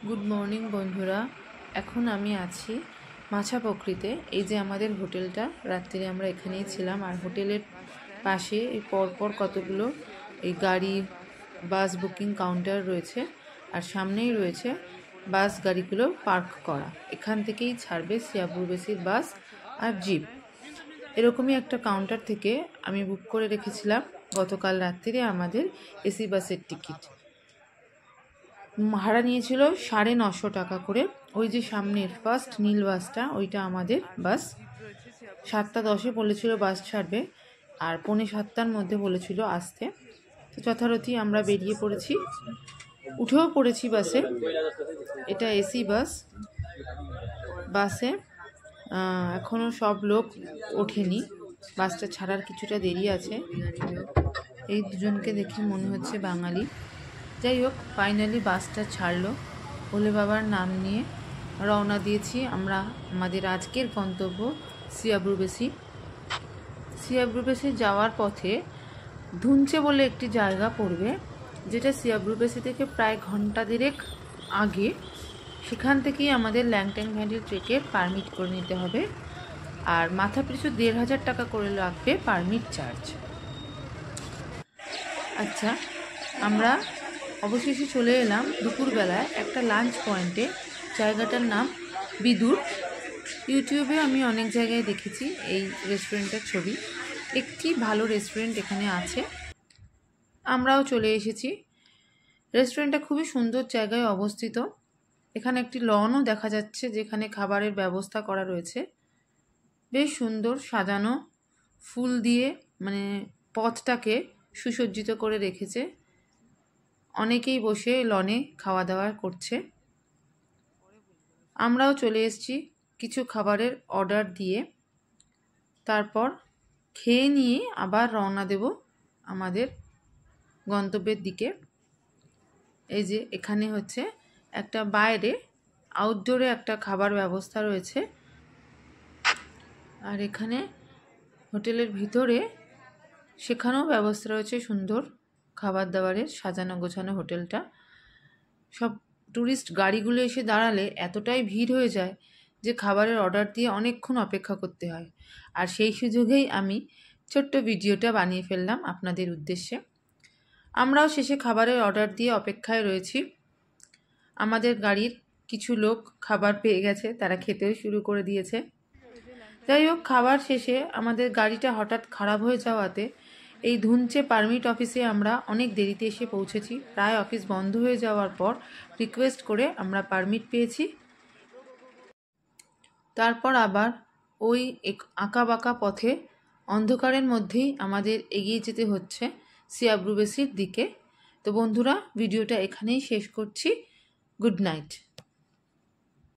Good morning বন্ধুরা। এখন আমি আছি মাছাপোখরিতে। এই যে আমাদের হোটেলটা, রাত্রে আমরা এখানেই ছিলাম। আর হোটেলের পাশে এই পরপর কতগুলো এই গাড়ি বাস বুকিং কাউন্টার রয়েছে, আর সামনেই রয়েছে বাস গাড়িগুলো পার্ক করা। এখান থেকেই ছাড়বে সিয়াবুরবেসির বাস আর জিপ। এরকমই একটা কাউন্টার থেকে আমি বুক করে রেখেছিলাম গতকাল রাত্রিরে আমাদের এসি বাসের টিকিট। ভাড়া নিয়েছিল 950 টাকা করে। ওই যে সামনের ফার্স্ট নীল বাসটা, ওইটা আমাদের বাস। 7:10 বলেছিল বাস ছাড়বে, আর 6:45 মধ্যে বলেছিল আসতে। তো যথারীতি আমরা বেরিয়ে পড়েছি, উঠেও পড়েছি বাসে। এটা এসি বাস। বাসে এখনও সব লোক ওঠেনি, বাসটা ছাড়ার কিছুটা দেরি আছে। এই দুজনকে দেখে মনে হচ্ছে বাঙালি। যাই হোক, ফাইনালি বাসটা ছাড়লো। ভোলে বাবার নাম নিয়ে রওনা দিয়েছি আমরা আমাদের আজকের গন্তব্য সিয়াবুরবেসি। সিয়াবুরবেসি যাওয়ার পথে ধুনচে বলে একটি জায়গা পড়বে, যেটা সিয়াবুরবেসি থেকে প্রায় ঘন্টা দেড়েক আগে। সেখান থেকেই আমাদের ল্যাংট্যাং ভ্যালির ট্রেকের পারমিট করে নিতে হবে, আর মাথা পিছু 1500 টাকা করে লাগবে পারমিট চার্জ। আচ্ছা, আমরা অবশেষে চলে এলাম দুপুরবেলায় একটা লাঞ্চ পয়েন্টে। জায়গাটার নাম বিদুর। ইউটিউবে আমি অনেক জায়গায় দেখেছি এই রেস্টুরেন্টের ছবি। একটি ভালো রেস্টুরেন্ট এখানে আছে, আমরাও চলে এসেছি। রেস্টুরেন্টটা খুবই সুন্দর জায়গায় অবস্থিত। এখানে একটি লনও দেখা যাচ্ছে, যেখানে খাবারের ব্যবস্থা করা রয়েছে। বেশ সুন্দর সাজানো, ফুল দিয়ে মানে পথটাকে সুসজ্জিত করে রেখেছে। অনেকেই বসে লনে খাওয়া দাওয়া করছে। আমরাও চলে এসেছি কিছু খাবারের অর্ডার দিয়ে। তারপর খেয়ে নিয়ে আবার রওনা দেব আমাদের গন্তব্যের দিকে। এই যে এখানে হচ্ছে একটা বাইরে আউটডোরে একটা খাবার ব্যবস্থা রয়েছে, আর এখানে হোটেলের ভিতরে সেখানেও ব্যবস্থা রয়েছে সুন্দর খাবার দাবারের। সাজানো গোছানো হোটেলটা। সব ট্যুরিস্ট গাড়িগুলো এসে দাঁড়ালে এতটাই ভিড় হয়ে যায় যে খাবারের অর্ডার দিয়ে অনেকক্ষণ অপেক্ষা করতে হয়। আর সেই সুযোগেই আমি ছোট্ট ভিডিওটা বানিয়ে ফেললাম আপনাদের উদ্দেশ্যে। আমরাও শেষে খাবারের অর্ডার দিয়ে অপেক্ষায় রয়েছি। আমাদের গাড়ির কিছু লোক খাবার পেয়ে গেছে, তারা খেতেও শুরু করে দিয়েছে। যাই হোক, খাবার শেষে আমাদের গাড়িটা হঠাৎ খারাপ হয়ে যাওয়াতে এই ধুনচে পারমিট অফিসে আমরা অনেক দেরিতে এসে পৌঁছেছি। প্রায় অফিস বন্ধ হয়ে যাওয়ার পর রিকোয়েস্ট করে আমরা পারমিট পেয়েছি। তারপর আবার ওই আঁকাবাঁকা পথে অন্ধকারের মধ্যেই আমাদের এগিয়ে যেতে হচ্ছে সিয়াবুরবেসির দিকে। তো বন্ধুরা, ভিডিওটা এখানেই শেষ করছি। Good night.